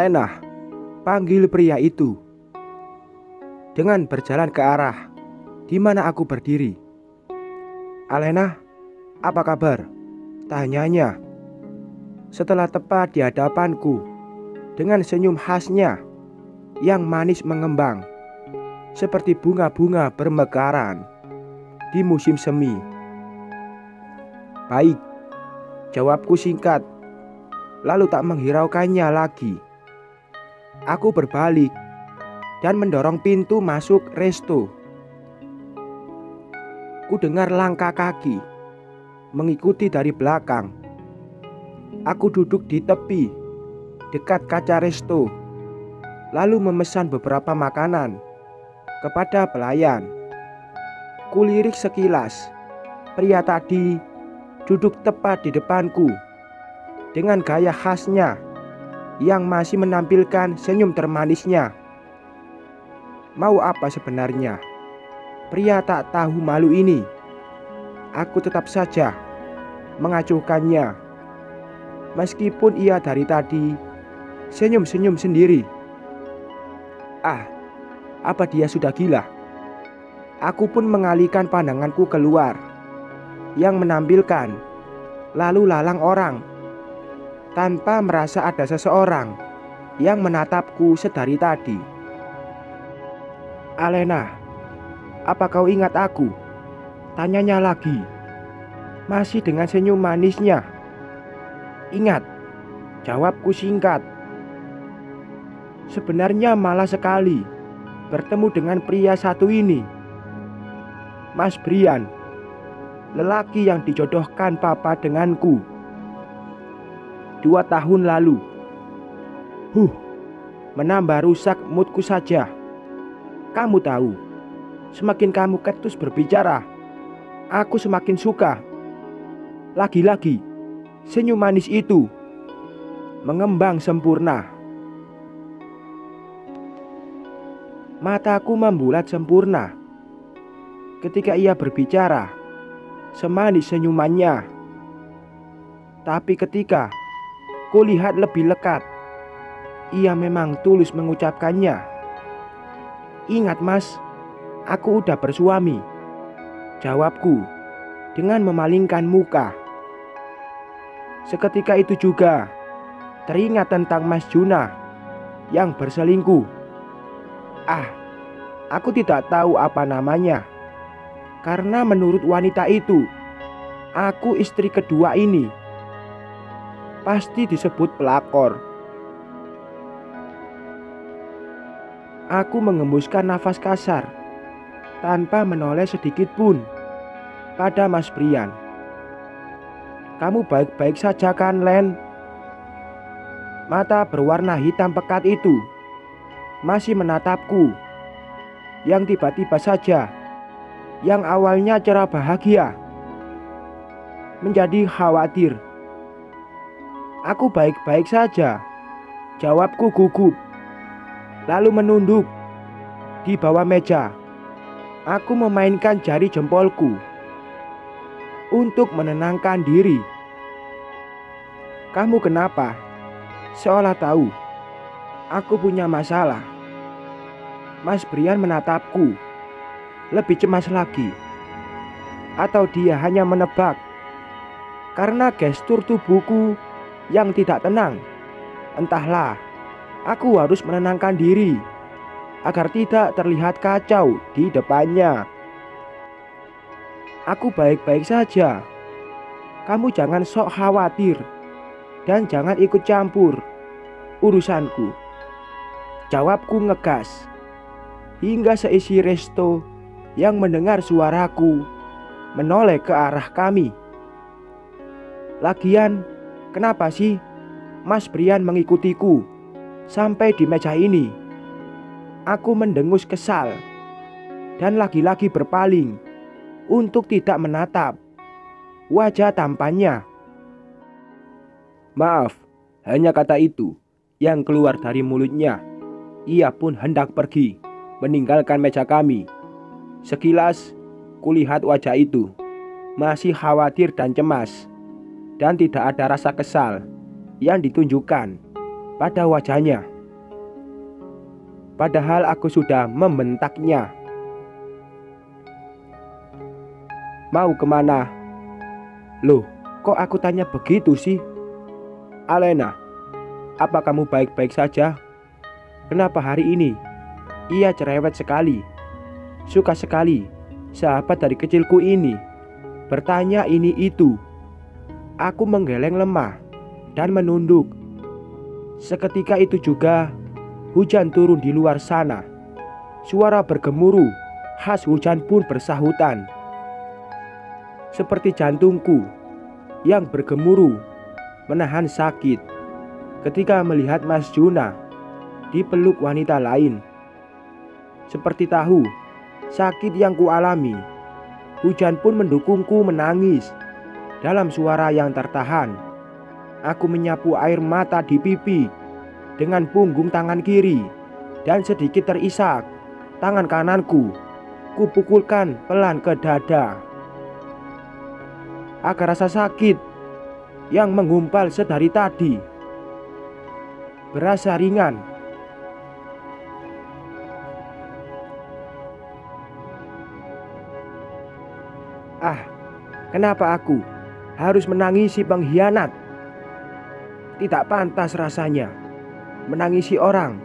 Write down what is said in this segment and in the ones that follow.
"Alena," panggil pria itu dengan berjalan ke arah di mana aku berdiri. "Alena, apa kabar?" tanyanya setelah tepat di hadapanku dengan senyum khasnya yang manis mengembang seperti bunga-bunga bermekaran di musim semi. "Baik," jawabku singkat, lalu tak menghiraukannya lagi. Aku berbalik dan mendorong pintu masuk resto. Ku dengar langkah kaki mengikuti dari belakang. Aku duduk di tepi dekat kaca resto, lalu memesan beberapa makanan kepada pelayan. Kulirik sekilas, pria tadi duduk tepat di depanku dengan gaya khasnya yang masih menampilkan senyum termanisnya. Mau apa sebenarnya pria tak tahu malu ini? Aku tetap saja mengacuhkannya, meskipun ia dari tadi senyum-senyum sendiri. Apa dia sudah gila? Aku pun mengalihkan pandanganku keluar yang menampilkan lalu lalang orang, tanpa merasa ada seseorang yang menatapku sedari tadi. "Alena, apa kau ingat aku?" tanyanya lagi, masih dengan senyum manisnya. "Ingat," jawabku singkat. Sebenarnya malas sekali bertemu dengan pria satu ini, Mas Brian, lelaki yang dijodohkan papa denganku 2 tahun lalu. Menambah rusak moodku saja. Kamu tahu, semakin kamu ketus berbicara, aku semakin suka. Lagi-lagi senyum manis itu mengembang sempurna. Mataku membulat sempurna ketika ia berbicara, semanis senyumannya. Tapi ketika kulihat lebih lekat, ia memang tulus mengucapkannya. "Ingat mas, aku udah bersuami," jawabku dengan memalingkan muka. Seketika itu juga teringat tentang Mas Juna yang berselingkuh. Aku tidak tahu apa namanya, karena menurut wanita itu, aku istri kedua ini pasti disebut pelakor. Aku mengembuskan nafas kasar tanpa menoleh sedikit pun pada Mas Brian. "Kamu baik-baik saja kan, Len?" Mata berwarna hitam pekat itu masih menatapku, yang tiba-tiba saja yang awalnya cerah bahagia menjadi khawatir. "Aku baik-baik saja," jawabku gugup, lalu menunduk di bawah meja. Aku memainkan jari jempolku untuk menenangkan diri. "Kamu kenapa?" Seolah tahu aku punya masalah, Mas Brian menatapku lebih cemas lagi. Atau dia hanya menebak karena gestur tubuhku yang tidak tenang? Entahlah, aku harus menenangkan diri agar tidak terlihat kacau di depannya. "Aku baik-baik saja. Kamu jangan sok khawatir dan jangan ikut campur urusanku," jawabku ngegas, hingga seisi resto yang mendengar suaraku menoleh ke arah kami. Lagian, kenapa sih Mas Brian mengikutiku sampai di meja ini? Aku mendengus kesal dan lagi-lagi berpaling untuk tidak menatap wajah tampannya. "Maaf," hanya kata itu yang keluar dari mulutnya. Ia pun hendak pergi meninggalkan meja kami. Sekilas kulihat wajah itu masih khawatir dan cemas, dan tidak ada rasa kesal yang ditunjukkan pada wajahnya. padahal aku sudah membentaknya. Mau kemana? Loh, kok aku tanya begitu sih? Alena, apa kamu baik-baik saja? Kenapa hari ini ia cerewet sekali? Suka sekali sahabat dari kecilku ini bertanya ini itu. Aku menggeleng lemah dan menunduk. Seketika itu juga hujan turun di luar sana. Suara bergemuruh khas hujan pun bersahutan. Seperti jantungku yang bergemuruh menahan sakit ketika melihat Mas Juna dipeluk wanita lain. Seperti tahu sakit yang kualami, hujan pun mendukungku menangis dalam suara yang tertahan. Aku menyapu air mata di pipi dengan punggung tangan kiri dan sedikit terisak tangan kananku. Kupukulkan pelan ke dada agar rasa sakit yang menggumpal sedari tadi berasa ringan. Kenapa aku harus menangisi pengkhianat? Tidak pantas rasanya menangisi orang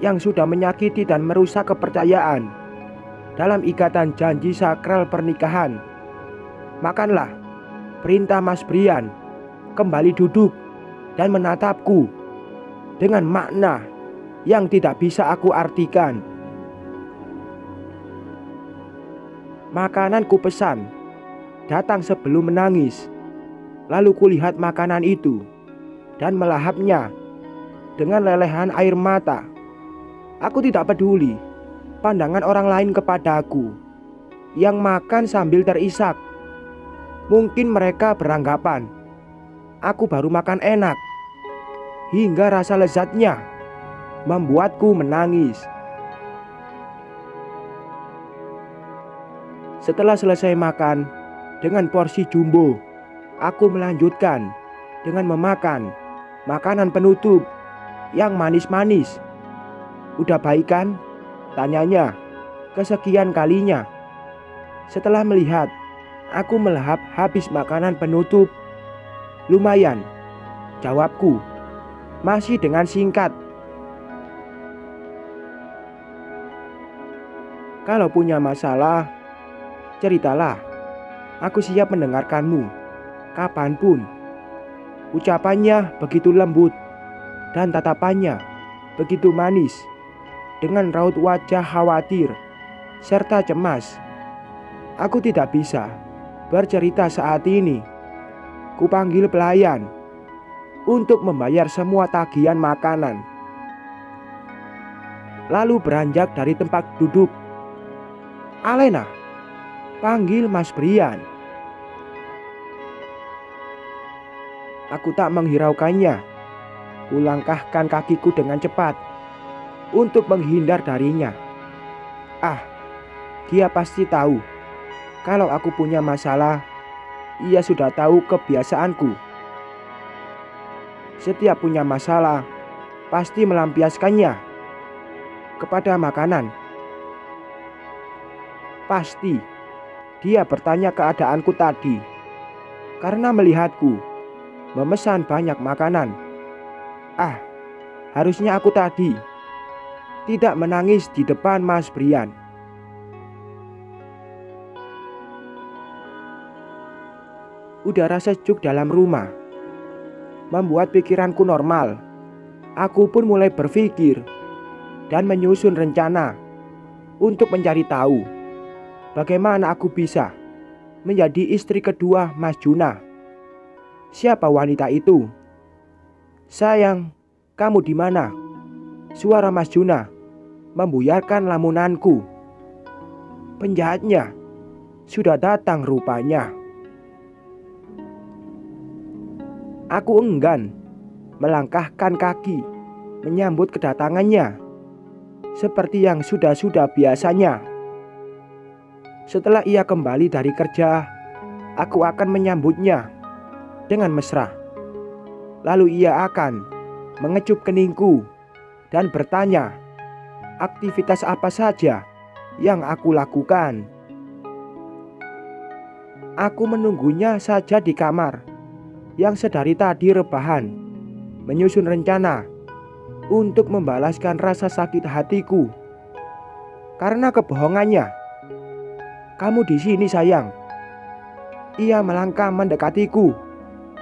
yang sudah menyakiti dan merusak kepercayaan dalam ikatan janji sakral pernikahan. Makanlah, perintah Mas Brian. Kembali duduk dan menatapku dengan makna yang tidak bisa aku artikan. Makanan ku pesan datang sebelum menangis. Lalu kulihat makanan itu dan melahapnya dengan lelehan air mata. Aku tidak peduli pandangan orang lain kepadaku yang makan sambil terisak. Mungkin mereka beranggapan aku baru makan enak, hingga rasa lezatnya membuatku menangis. Setelah selesai makan dengan porsi jumbo, aku melanjutkan dengan memakan makanan penutup yang manis-manis. Udah baik kan? Tanyanya kesekian kalinya. Setelah melihat aku melahap habis makanan penutup. Lumayan, jawabku, masih dengan singkat. Kalau punya masalah, ceritalah. Aku siap mendengarkanmu kapanpun. Ucapannya begitu lembut dan tatapannya begitu manis, dengan raut wajah khawatir serta cemas. Aku tidak bisa bercerita saat ini. Kupanggil pelayan untuk membayar semua tagihan makanan, lalu beranjak dari tempat duduk. Alena, panggil Mas Brian. Aku tak menghiraukannya. Kulangkahkan kakiku dengan cepat untuk menghindar darinya. Dia pasti tahu kalau aku punya masalah. Ia sudah tahu kebiasaanku. Setiap punya masalah pasti melampiaskannya kepada makanan. Pasti dia bertanya keadaanku tadi karena melihatku memesan banyak makanan. Harusnya aku tadi tidak menangis di depan Mas Brian. Udara sejuk dalam rumah membuat pikiranku normal. Aku pun mulai berpikir dan menyusun rencana untuk mencari tahu bagaimana aku bisa menjadi istri kedua Mas Juna. Siapa wanita itu? Sayang, kamu di mana? Suara Mas Juna membuyarkan lamunanku. Penjahatnya sudah datang rupanya. Aku enggan melangkahkan kaki menyambut kedatangannya seperti yang sudah-sudah biasanya. Setelah ia kembali dari kerja, aku akan menyambutnya dengan mesra. Lalu ia akan mengecup keningku dan bertanya, aktivitas apa saja yang aku lakukan. Aku menunggunya saja di kamar yang sedari tadi rebahan, menyusun rencana untuk membalaskan rasa sakit hatiku karena kebohongannya. "Kamu di sini, sayang." Ia melangkah mendekatiku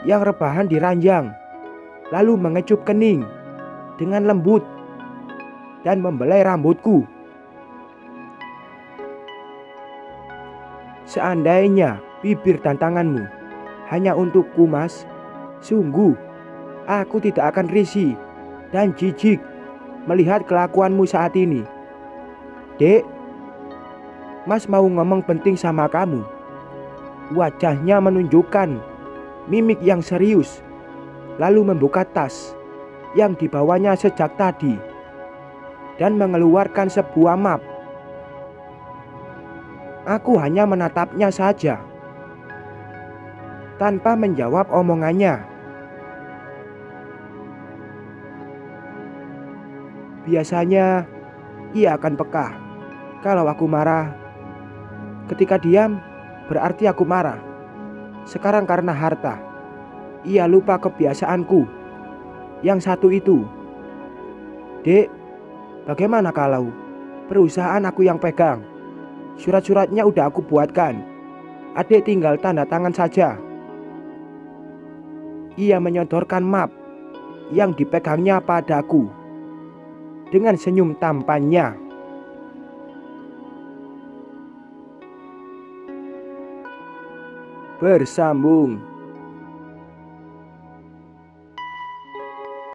yang rebahan di ranjang, lalu mengecup kening dengan lembut dan membelai rambutku. "Seandainya bibir dan tanganmu hanya untukku, Mas, sungguh aku tidak akan risih dan jijik melihat kelakuanmu saat ini." "Dek, Mas mau ngomong penting sama kamu." Wajahnya menunjukkan mimik yang serius, lalu membuka tas yang dibawanya sejak tadi dan mengeluarkan sebuah map. Aku hanya menatapnya saja tanpa menjawab omongannya. Biasanya ia akan peka kalau aku marah. Ketika diam, berarti aku marah. Sekarang karena harta, ia lupa kebiasaanku yang satu itu. "Dek, bagaimana kalau perusahaan aku yang pegang? Surat-suratnya udah aku buatkan. Adik tinggal tanda tangan saja." Ia menyodorkan map yang dipegangnya padaku dengan senyum tampannya. Bersambung.